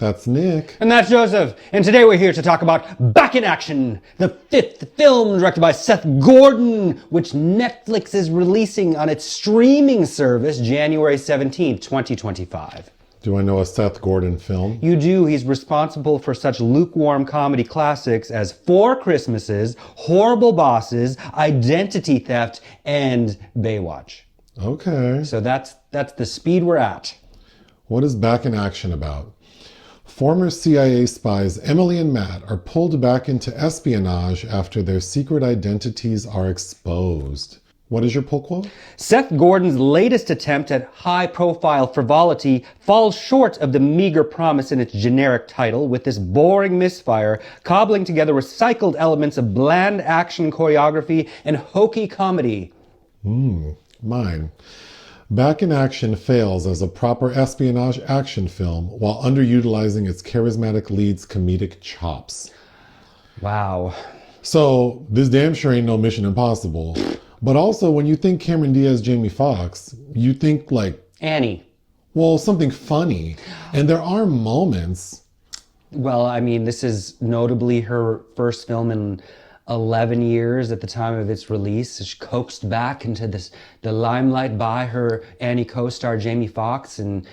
That's Nick. And that's Joseph. And today we're here to talk about Back in Action, the fifth film directed by Seth Gordon, which Netflix is releasing on its streaming service January 17th, 2025. Do I know a Seth Gordon film? You do. He's responsible for such lukewarm comedy classics as Four Christmases, Horrible Bosses, Identity Theft, and Baywatch. Okay. So that's the speed we're at. What is Back in Action about? Former CIA spies Emily and Matt are pulled back into espionage after their secret identities are exposed. What is your pull quote? Seth Gordon's latest attempt at high-profile frivolity falls short of the meager promise in its generic title, with this boring misfire cobbling together recycled elements of bland action choreography and hokey comedy. Mine. Back in Action fails as a proper espionage action film while underutilizing its charismatic lead's comedic chops. Wow. So, this damn sure ain't no Mission Impossible. But also, when you think Cameron Diaz, Jamie Foxx, you think like... Annie. Well, something funny. And there are moments... Well, I mean, this is notably her first film in 11 years at the time of its release. She coaxed back into the limelight by her Annie co-star Jamie Foxx, and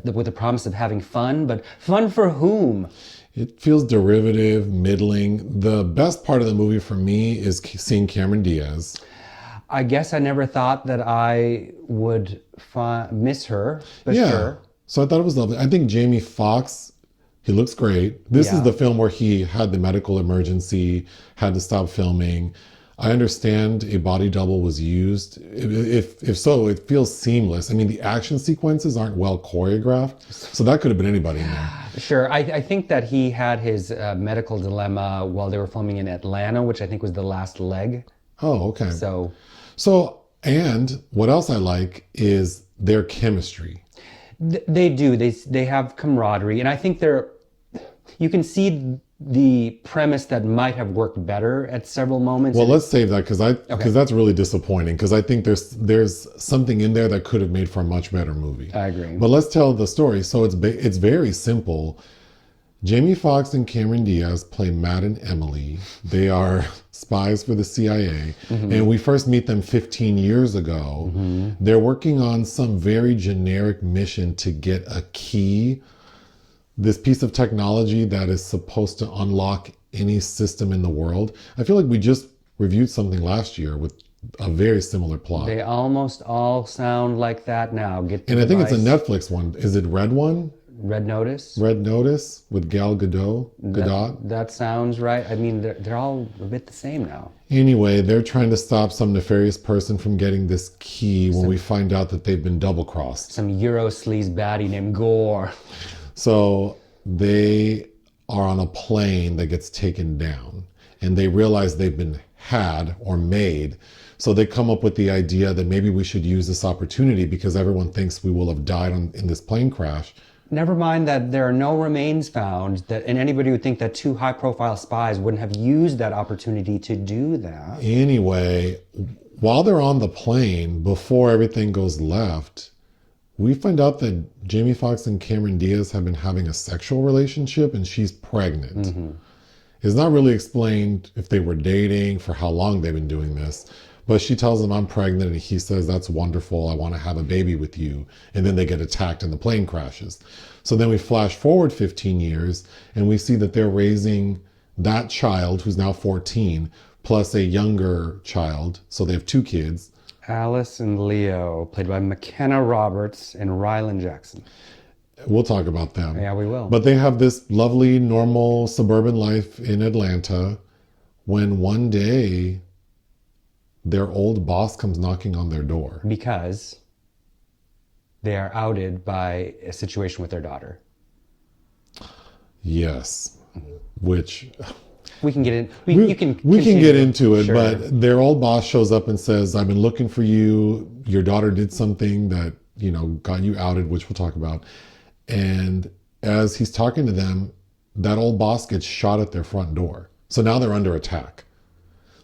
with the promise of having fun. But fun for whom? It feels derivative, middling. The best part of the movie for me is seeing Cameron Diaz. I guess I never thought that I would miss her, but yeah. Sure. So I thought it was lovely. I think Jamie Foxx, he looks great. This is the film where he had the medical emergency, had to stop filming. I understand a body double was used. If so, it feels seamless. I mean, the action sequences aren't well choreographed, so that could have been anybody in there. Sure. I think that he had his medical dilemma while they were filming in Atlanta, which I think was the last leg. Oh, okay. So, and what else I like is their chemistry. They do. They have camaraderie, and I think you can see the premise that might have worked better at several moments. Well, let's save that because that's really disappointing, because I think there's something in there that could have made for a much better movie. I agree. But let's tell the story. So it's very simple. Jamie Foxx and Cameron Diaz play Matt and Emily. They are spies for the CIA. And we first meet them 15 years ago. They're working on some very generic mission to get a key, this piece of technology that is supposed to unlock any system in the world. I feel like we just reviewed something last year with a very similar plot. They almost all sound like that now. And I think it's a Netflix one. Is it Red One? Red Notice? Red Notice with Gal Gadot. That sounds right. I mean, they're all a bit the same now. Anyway, they're trying to stop some nefarious person from getting this key when we find out that they've been double-crossed. Some Euro sleaze baddie named Gore. So they are on a plane that gets taken down, and they realize they've been had or made. So they come up with the idea that maybe we should use this opportunity because everyone thinks we will have died in this plane crash. Never mind that there are no remains found, and anybody would think that two high-profile spies wouldn't have used that opportunity to do that. Anyway, while they're on the plane, before everything goes left, we find out that Jamie Foxx and Cameron Diaz have been having a sexual relationship, and she's pregnant. It's not really explained if they were dating, for how long they've been doing this. But she tells him, I'm pregnant, and he says, that's wonderful, I want to have a baby with you. And then they get attacked and the plane crashes. So then we flash forward 15 years, and we see that they're raising that child, who's now 14, plus a younger child. So they have two kids. Alice and Leo, played by McKenna Roberts and Rylan Jackson. We'll talk about them. Yeah, we will. But they have this lovely, normal suburban life in Atlanta when one day their old boss comes knocking on their door. Because they are outed by a situation with their daughter. Yes. Which... We can get in. We can get into it, sure. But their old boss shows up and says, I've been looking for you. Your daughter did something that, got you outed, which we'll talk about. And as he's talking to them, that old boss gets shot at their front door. So now they're under attack.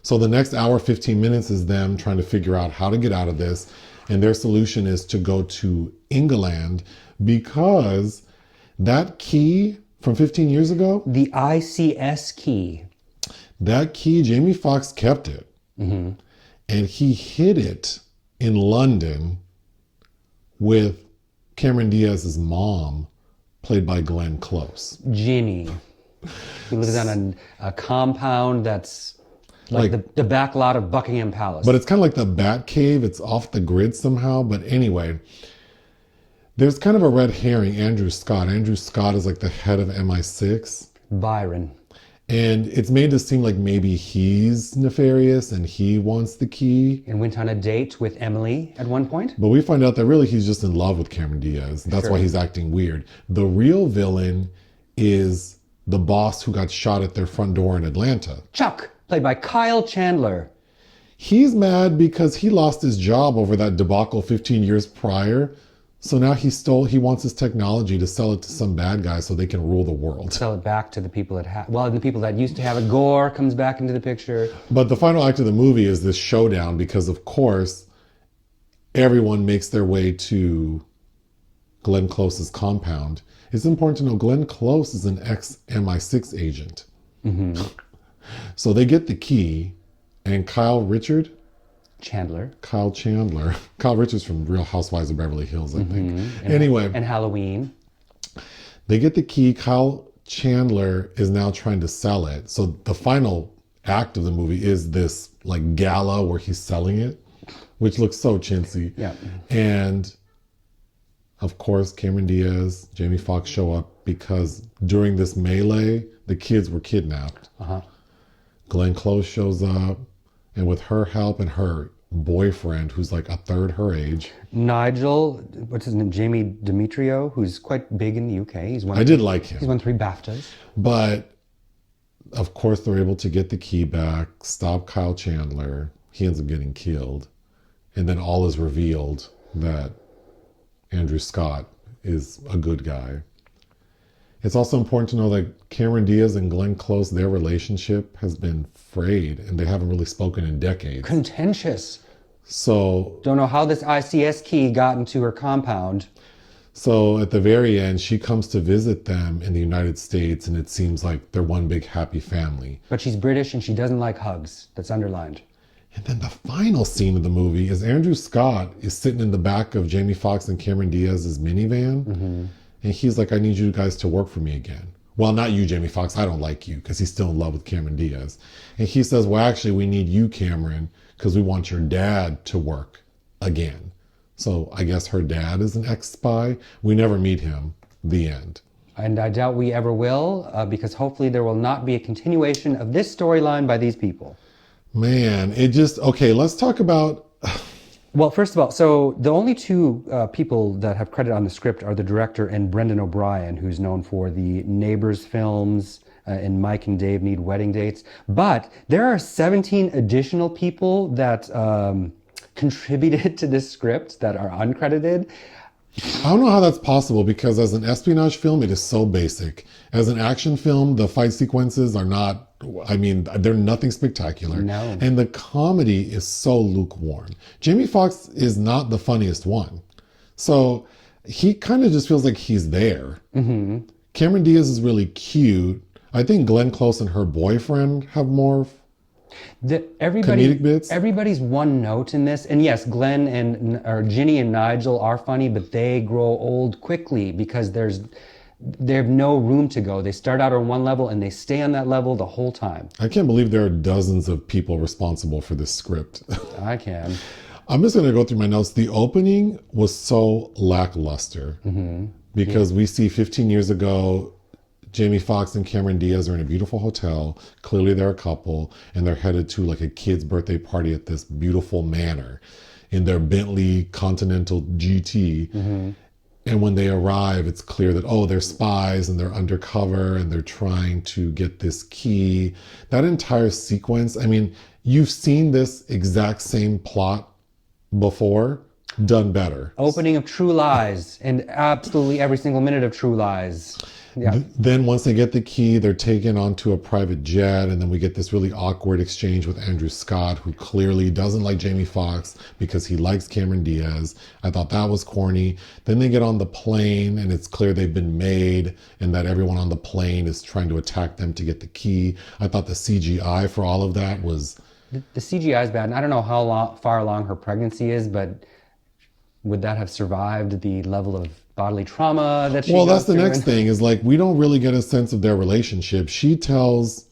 So the next hour, 15 minutes is them trying to figure out how to get out of this. And their solution is to go to England because That key from 15 years ago, The ICS key. that key, Jamie Foxx kept it. And he hid it in London with Cameron Diaz's mom, played by Glenn Close. Ginny. He lives on a compound that's like the back lot of Buckingham Palace. But it's kind of like the Bat Cave. It's off the grid somehow. But anyway, there's kind of a red herring, Andrew Scott. Andrew Scott is like the head of MI6. Byron. And it's made to seem like maybe he's nefarious and he wants the key. And went on a date with Emily at one point. But we find out that really he's just in love with Cameron Diaz. That's why he's acting weird. The real villain is the boss who got shot at their front door in Atlanta. Chuck, played by Kyle Chandler. He's mad because he lost his job over that debacle 15 years prior. So now he wants his technology to sell it to some bad guy so they can rule the world. Sell it back to the people that the people that used to have it. Gore comes back into the picture. But the final act of the movie is this showdown because, of course, everyone makes their way to Glenn Close's compound. It's important to know Glenn Close is an ex-MI6 agent. So they get the key, and Kyle Chandler. Kyle Richards from Real Housewives of Beverly Hills, I think. Anyway. And Halloween. They get the key. Kyle Chandler is now trying to sell it. So the final act of the movie is this like gala where he's selling it, which looks so chintzy. Yeah. And of course, Cameron Diaz, Jamie Foxx show up because during this melee, the kids were kidnapped. Glenn Close shows up, and with her help and her boyfriend, who's like a third her age. Nigel, what's his name? Jamie Demetriou, who's quite big in the UK. I did like him. He's won 3 BAFTAs. But of course, they're able to get the key back, stop Kyle Chandler. He ends up getting killed. And then all is revealed that Andrew Scott is a good guy. It's also important to know that Cameron Diaz and Glenn Close, their relationship has been frayed and they haven't really spoken in decades. Contentious. So don't know how this ICS key got into her compound. So at the very end, she comes to visit them in the United States, and it seems like they're one big happy family. But she's British and she doesn't like hugs. That's underlined. And then the final scene of the movie is Andrew Scott is sitting in the back of Jamie Foxx and Cameron Diaz's minivan. And he's like, I need you guys to work for me again. Well, not you, Jamie Foxx. I don't like you, because he's still in love with Cameron Diaz. And he says, well, actually, we need you, Cameron, because we want your dad to work again. So I guess her dad is an ex-spy. We never meet him. The end. And I doubt we ever will, because hopefully there will not be a continuation of this storyline by these people. Man, okay, let's talk about... Well, first of all, so the only 2 people that have credit on the script are the director and Brendan O'Brien, who's known for the Neighbors films and Mike and Dave Need Wedding Dates. But there are 17 additional people that contributed to this script that are uncredited. I don't know how that's possible, because as an espionage film, it is so basic. As an action film, the fight sequences are not, they're nothing spectacular. No. And the comedy is so lukewarm. Jamie Foxx is not the funniest one. So he kind of just feels like he's there. Cameron Diaz is really cute. I think Glenn Close and her boyfriend have more comedic bits. Everybody's one note in this. And yes, Ginny and Nigel are funny, but they grow old quickly because they have no room to go. They start out on one level and they stay on that level the whole time. I can't believe there are dozens of people responsible for this script. I can. I'm just going to go through my notes. The opening was so lackluster because we see 15 years ago, Jamie Foxx and Cameron Diaz are in a beautiful hotel. Clearly they're a couple, and they're headed to like a kid's birthday party at this beautiful manor in their Bentley Continental GT. And when they arrive, it's clear that, they're spies and they're undercover and they're trying to get this key. That entire sequence, you've seen this exact same plot before, done better. Opening of True Lies and absolutely every single minute of True Lies. Yeah. Then once they get the key, they're taken onto a private jet, and then we get this really awkward exchange with Andrew Scott, who clearly doesn't like Jamie Foxx because he likes Cameron Diaz. I thought that was corny. Then they get on the plane, and it's clear they've been made, and that everyone on the plane is trying to attack them to get the key. I thought the CGI for all of that was... The CGI is bad, and I don't know how far along her pregnancy is, but would that have survived the level of bodily trauma that she Well, goes that's the through? next thing is like, we don't really get a sense of their relationship. She tells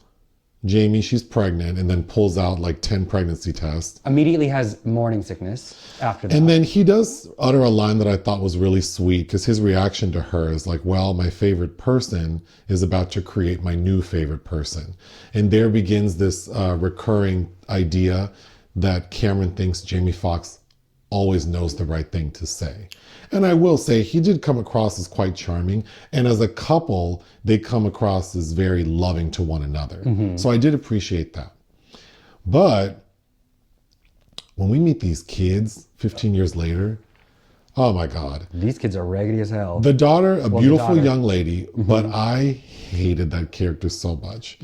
Jamie she's pregnant and then pulls out like 10 pregnancy tests. Immediately has morning sickness after that. And then he does utter a line that I thought was really sweet, because his reaction to her is like, well, my favorite person is about to create my new favorite person. And there begins this recurring idea that Cameron thinks Jamie Foxx always knows the right thing to say. And I will say, he did come across as quite charming. And as a couple, they come across as very loving to one another. So I did appreciate that. But when we meet these kids 15 years later, oh my God. These kids are raggedy as hell. The daughter, a beautiful daughter. young lady, but I hated that character so much.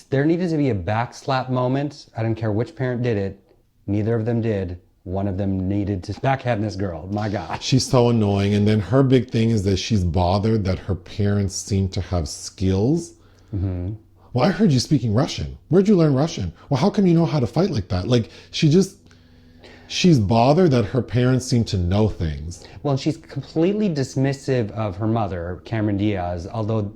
There needed to be a backslap moment. I didn't care which parent did it. Neither of them did. One of them needed to backhand this girl. My God. She's so annoying. And then her big thing is that she's bothered that her parents seem to have skills. Well, I heard you speaking Russian. Where'd you learn Russian? Well, how come you know how to fight like that? Like, she's bothered that her parents seem to know things. Well, she's completely dismissive of her mother, Cameron Diaz, although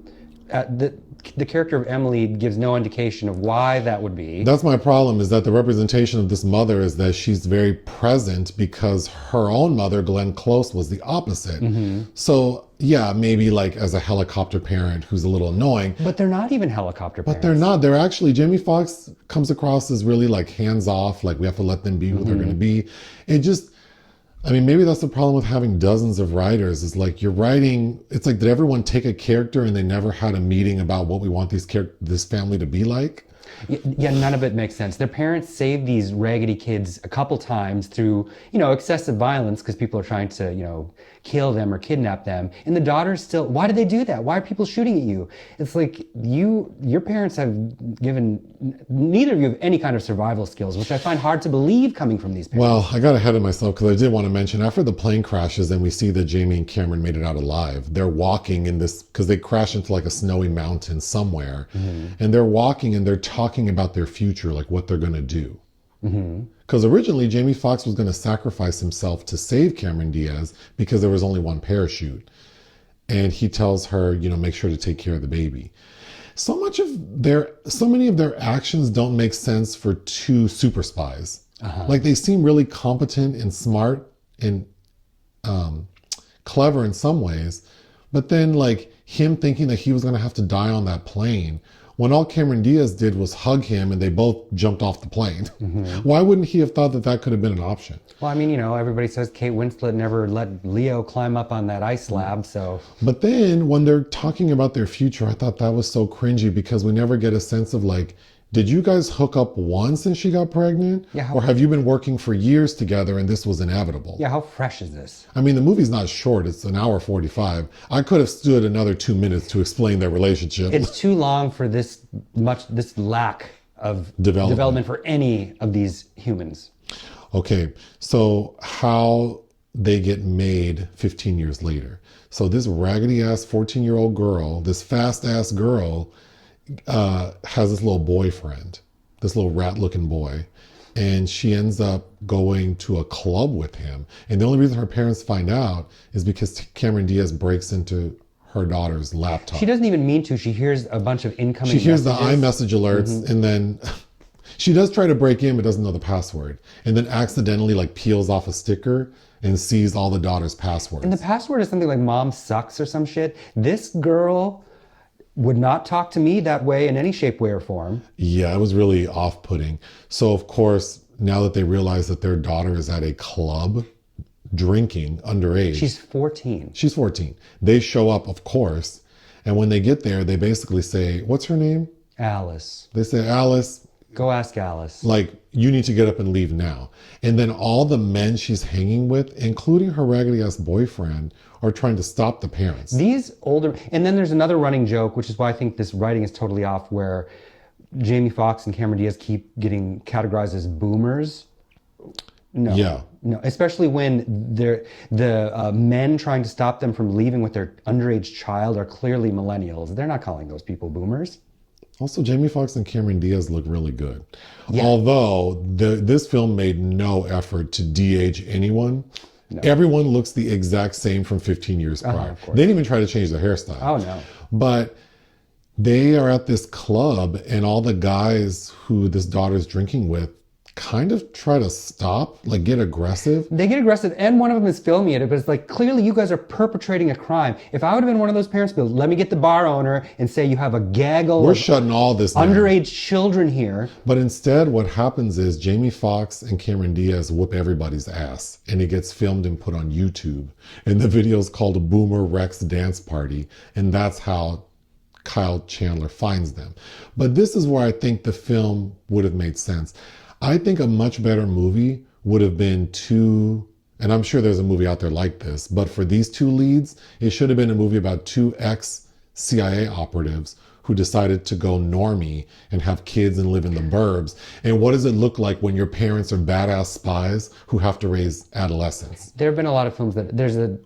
the character of Emily gives no indication of why that would be. That's my problem, is that the representation of this mother is that she's very present, because her own mother, Glenn Close, was the opposite. So yeah, maybe like as a helicopter parent who's a little annoying. But they're not even helicopter parents. But they're not. They're actually, Jamie Foxx comes across as really like hands off, like we have to let them be who they're going to be. It just, I mean, maybe that's the problem with having dozens of writers, is like you're writing, it's like, did everyone take a character and they never had a meeting about what we want this family to be like? Yeah, none of it makes sense. Their parents saved these raggedy kids a couple times through, excessive violence, because people are trying to, kill them or kidnap them. And the daughter's still, why did they do that? Why are people shooting at you? It's like your parents have given, neither of you have any kind of survival skills, which I find hard to believe coming from these parents. Well, I got ahead of myself, because I did want to mention, after the plane crashes and we see that Jamie and Cameron made it out alive, they're walking in this, because they crash into like a snowy mountain somewhere, and they're walking and they're talking about their future, like what they're going to do. Because originally Jamie Foxx was going to sacrifice himself to save Cameron Diaz, because there was only one parachute. And he tells her, make sure to take care of the baby. So many of their actions don't make sense for two super spies. Like, they seem really competent and smart and clever in some ways. But then like him thinking that he was going to have to die on that plane, when all Cameron Diaz did was hug him and they both jumped off the plane. Why wouldn't he have thought that that could have been an option? Well, I mean, everybody says Kate Winslet never let Leo climb up on that ice slab, so... But then when they're talking about their future, I thought that was so cringy, because we never get a sense of like, did you guys hook up once and she got pregnant? Yeah, or have you been working for years together and this was inevitable? Yeah, how fresh is this? I mean, the movie's not short. It's an hour 45. I could have stood another 2 minutes to explain their relationship. It's too long for this lack of development for any of these humans. Okay, so how they get made 15 years later. So this raggedy ass 14-year-old girl, this fast ass girl, has this little boyfriend, this little rat looking boy. And she ends up going to a club with him. And the only reason her parents find out is because Cameron Diaz breaks into her daughter's laptop. She doesn't even mean to. She hears a bunch of incoming She hears messages. the iMessage alerts, and then she does try to break in but doesn't know the password. And then accidentally like peels off a sticker and sees all the daughter's passwords. And the password is something like "Mom sucks" or some shit. This girl would not talk to me that way in any shape, way, or form. Yeah, it was really off-putting. So, of course, now that they realize that their daughter is at a club drinking underage. She's 14. She's 14. They show up, of course. And when they get there, they basically say, what's her name? Alice. They say, Alice, Go ask Alice. Like, you need to get up and leave now. And then all the men she's hanging with, including her raggedy ass boyfriend, are trying to stop the parents. These older, and then there's another running joke, which is why I think this writing is totally off, where Jamie Foxx and Cameron Diaz keep getting categorized as boomers. No, Yeah. no, especially when the men trying to stop them from leaving with their underage child are clearly millennials. They're not calling those people boomers. Also, Jamie Foxx and Cameron Diaz look really good. Yeah. Although this film made no effort to de-age anyone. No. Everyone looks the exact same from 15 years prior. They didn't even try to change their hairstyle. Oh, no. But they are at this club, and all the guys who this daughter's drinking with kind of try to stop, like get aggressive. They get aggressive, and one of them is filming it, but it's like, clearly you guys are perpetrating a crime. If I would have been one of those parents, be like, let me get the bar owner and say you have a gaggle We're of shutting all this down. underage children here. But instead, what happens is Jamie Foxx and Cameron Diaz whoop everybody's ass, and it gets filmed and put on YouTube. And the video is called Boomer Rex Dance Party, and that's how Kyle Chandler finds them. But this is where I think the film would have made sense. I think a much better movie would have been and I'm sure there's a movie out there like this, but for these two leads, it should have been a movie about two ex-CIA operatives who decided to go normie and have kids and live in the burbs. And what does it look like when your parents are badass spies who have to raise adolescents? There have been a lot of films that, there's a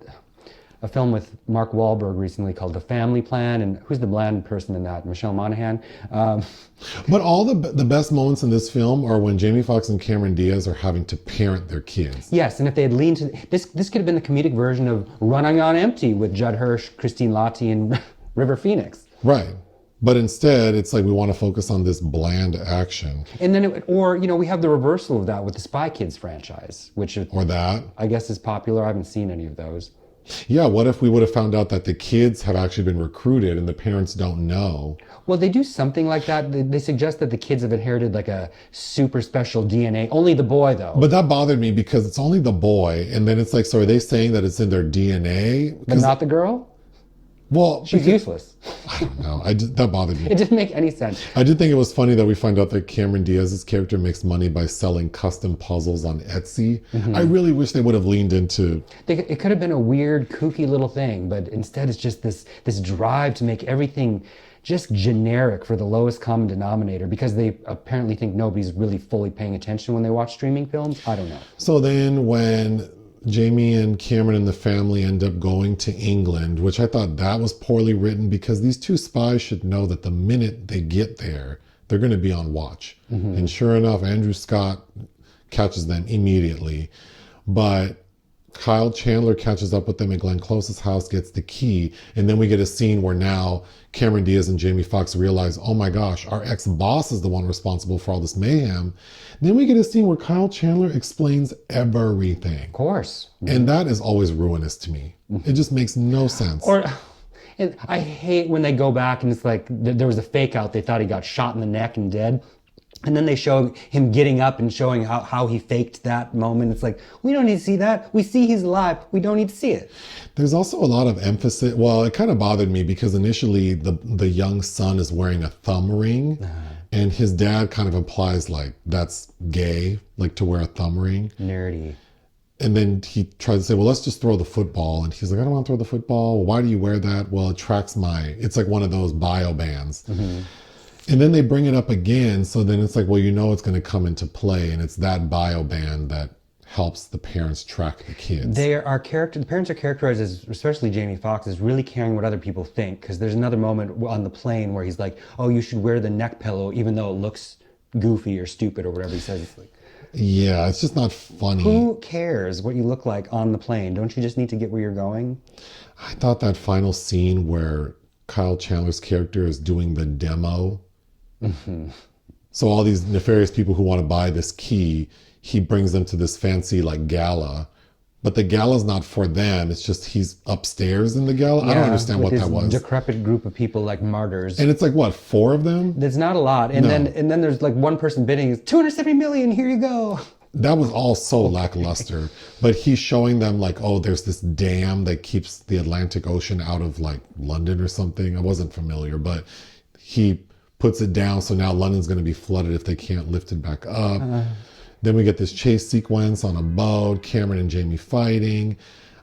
film with Mark Wahlberg recently called The Family Plan, and who's the bland person in that? Michelle Monaghan. But all the best moments in this film are when Jamie Foxx and Cameron Diaz are having to parent their kids. Yes, and if they had leaned to this could have been the comedic version of Running on Empty with Judd Hirsch, Christine Lahti, and River Phoenix. Right. But instead, it's like we want to focus on this bland action. And then, we have the reversal of that with the Spy Kids franchise, which Or that. I guess is popular. I haven't seen any of those. Yeah, what if we would have found out that the kids have actually been recruited and the parents don't know? Well, they do something like that. They suggest that the kids have inherited like a super special DNA. Only the boy, though. But that bothered me because it's only the boy. And then it's like, so are they saying that it's in their DNA? But not the girl? Well, she's useless. I don't know. That bothered me. It didn't make any sense. I did think it was funny that we find out that Cameron Diaz's character makes money by selling custom puzzles on Etsy. Mm-hmm. I really wish they would have leaned into... It could have been a weird, kooky little thing, but instead it's just this drive to make everything just generic for the lowest common denominator, because they apparently think nobody's really fully paying attention when they watch streaming films. I don't know. So then when Jamie and Cameron and the family end up going to England, which I thought that was poorly written, because these two spies should know that the minute they get there, they're going to be on watch. Mm-hmm. And sure enough, Andrew Scott catches them immediately. But Kyle Chandler catches up with them at Glenn Close's house, gets the key, and then we get a scene where now Cameron Diaz and Jamie Foxx realize, oh my gosh, our ex-boss is the one responsible for all this mayhem. Then we get a scene where Kyle Chandler explains everything. Of course. And that is always ruinous to me. It just makes no sense. I hate when they go back and it's like there was a fake out. They thought he got shot in the neck and dead. And then they show him getting up and showing how he faked that moment. It's like, we don't need to see that. We see he's alive. We don't need to see it. There's also a lot of emphasis. Well, it kind of bothered me because initially the young son is wearing a thumb ring. And his dad kind of implies like that's gay, like to wear a thumb ring. Nerdy. And then he tries to say, well, let's just throw the football. And he's like, I don't want to throw the football. Well, why do you wear that? Well, it tracks it's like one of those bio bands. Mm-hmm. And then they bring it up again. So then it's like, well, it's going to come into play. And it's that bio band that helps the parents track the kids. The parents are characterized as, especially Jamie Foxx, as really caring what other people think. Because there's another moment on the plane where he's like, oh, you should wear the neck pillow, even though it looks goofy or stupid or whatever he says. It's like, yeah, it's just not funny. Who cares what you look like on the plane? Don't you just need to get where you're going? I thought that final scene where Kyle Chandler's character is doing the demo. Mm-hmm. So all these nefarious people who want to buy this key, he brings them to this fancy like gala, but the gala's not for them. It's just he's upstairs in the gala. I don't understand what that was. Decrepit group of people like martyrs. And it's like what, 4 of them? There's not a lot. And then there's like one person bidding $270 million. Here you go. That was all so lackluster. But he's showing them like, oh, there's this dam that keeps the Atlantic Ocean out of like London or something. I wasn't familiar, but he puts it down. So now London's going to be flooded if they can't lift it back up. Then we get this chase sequence on a boat, Cameron and Jamie fighting.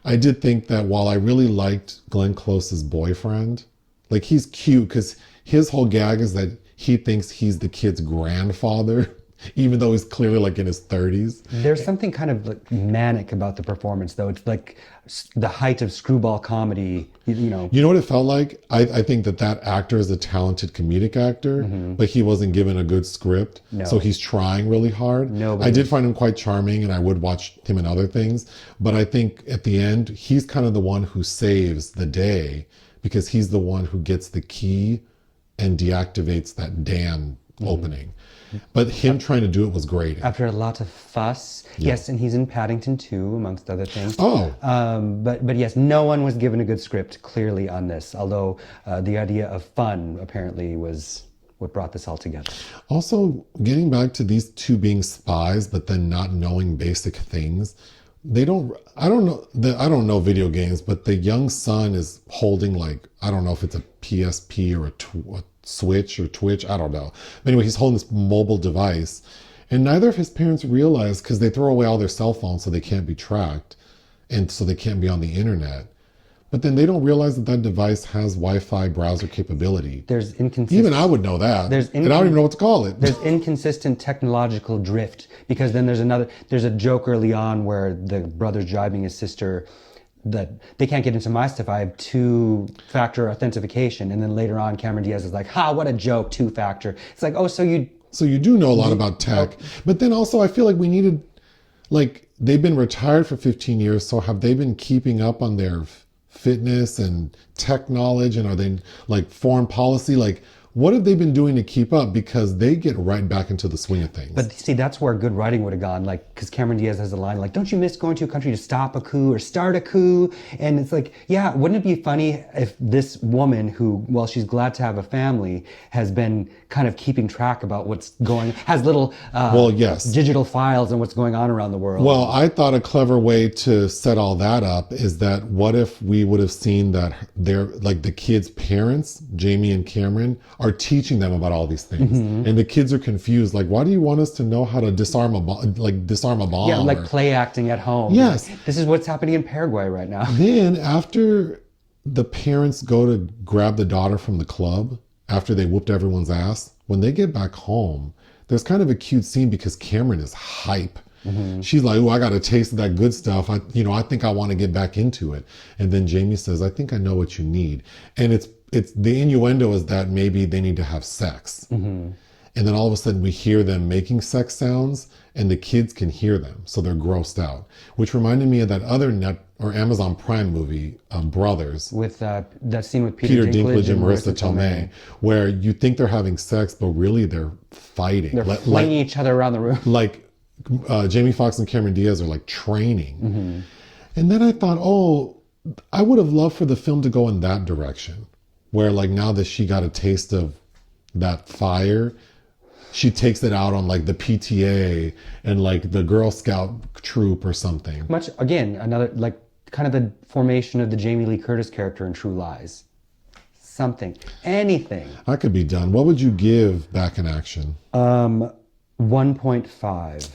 I did think that while I really liked Glenn Close's boyfriend, like he's cute because his whole gag is that he thinks he's the kid's grandfather, even though he's clearly like in his 30s. There's something kind of like manic about the performance, though. It's like the height of screwball comedy, you know. You know what it felt like? I think that actor is a talented comedic actor, but he wasn't given a good script. No. So he's trying really hard. Nobody. I did find him quite charming, and I would watch him in other things. But I think at the end, he's kind of the one who saves the day because he's the one who gets the key and deactivates that dam opening. But him trying to do it was great. After a lot of fuss. Yes, and he's in Paddington 2, amongst other things. Oh. But yes, no one was given a good script, clearly, on this. Although the idea of fun, apparently, was what brought this all together. Also, getting back to these two being spies, but then not knowing basic things. I don't know video games, but the young son is holding like, I don't know if it's a PSP or a Switch or Twitch, I don't know. But anyway, he's holding this mobile device, and neither of his parents realize because they throw away all their cell phones so they can't be tracked, and so they can't be on the internet. But then they don't realize that device has Wi-Fi browser capability. There's inconsistent. Even I would know that. And I don't even know what to call it. There's inconsistent technological drift because then there's a joke early on where the brother's driving his sister that they can't get into my stuff. I have two-factor authentication. And then later on, Cameron Diaz is like, ha, what a joke, two-factor. It's like, oh, so you do know a lot about tech. But then also I feel like we needed, like, they've been retired for 15 years. So have they been keeping up on their fitness and tech knowledge? And are they like foreign policy? Like, what have they been doing to keep up? Because they get right back into the swing of things. But see, that's where good writing would have gone. Like, because Cameron Diaz has a line like, don't you miss going to a country to stop a coup or start a coup? And it's like, yeah, wouldn't it be funny if this woman who, well, she's glad to have a family, has been kind of keeping track about what's going, has little digital files and what's going on around the world. Well, I thought a clever way to set all that up is that what if we would have seen that they're like the kids' parents, Jamie and Cameron, are teaching them about all these things, and the kids are confused. Like, why do you want us to know how to disarm a bomb? Yeah, like play acting at home. Yes, like, this is what's happening in Paraguay right now. Then after the parents go to grab the daughter from the club after they whooped everyone's ass, when they get back home, there's kind of a cute scene because Cameron is hype. She's like, oh, I got a taste of that good stuff. I think I want to get back into it. And then Jamie says, I think I know what you need. And it's the innuendo is that maybe they need to have sex. And then all of a sudden we hear them making sex sounds and the kids can hear them. So they're grossed out, which reminded me of that other Amazon Prime movie, Brothers. With that scene with Peter Dinklage and Marissa Tomei, where you think they're having sex, but really they're fighting. They're flinging each other around the room. Like Jamie Foxx and Cameron Diaz are like training. And then I thought, oh, I would have loved for the film to go in that direction, where like now that she got a taste of that fire, she takes it out on like the PTA and like the Girl Scout troop or something. Much, again, another like kind of the formation of the Jamie Lee Curtis character in True Lies. Something, anything. I could be done. What would you give Back in Action? 1.5.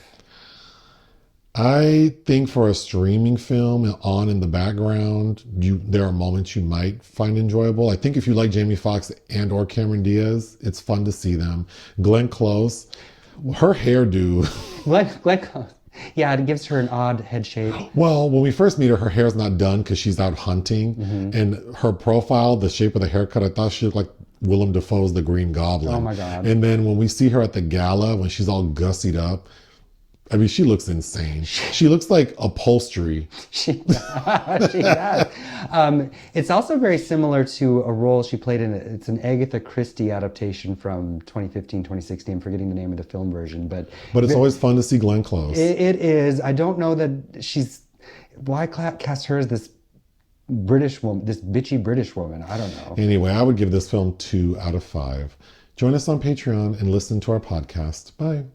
I think for a streaming film on in the background, there are moments you might find enjoyable. I think if you like Jamie Foxx and or Cameron Diaz, it's fun to see them. Glenn Close, her hairdo. Glenn Close. Yeah, it gives her an odd head shape. Well, when we first meet her, her hair's not done because she's out hunting. And her profile, the shape of the haircut, I thought she looked like Willem Dafoe's The Green Goblin. Oh my God. And then when we see her at the gala, when she's all gussied up, I mean, she looks insane. She looks like upholstery. She does. It's also very similar to a role she played in. It's an Agatha Christie adaptation from 2015, 2016. I'm forgetting the name of the film version, but it's always fun to see Glenn Close. It is. I don't know that she's. Why cast her as this British woman, this bitchy British woman? I don't know. Anyway, I would give this film 2 out of 5. Join us on Patreon and listen to our podcast. Bye.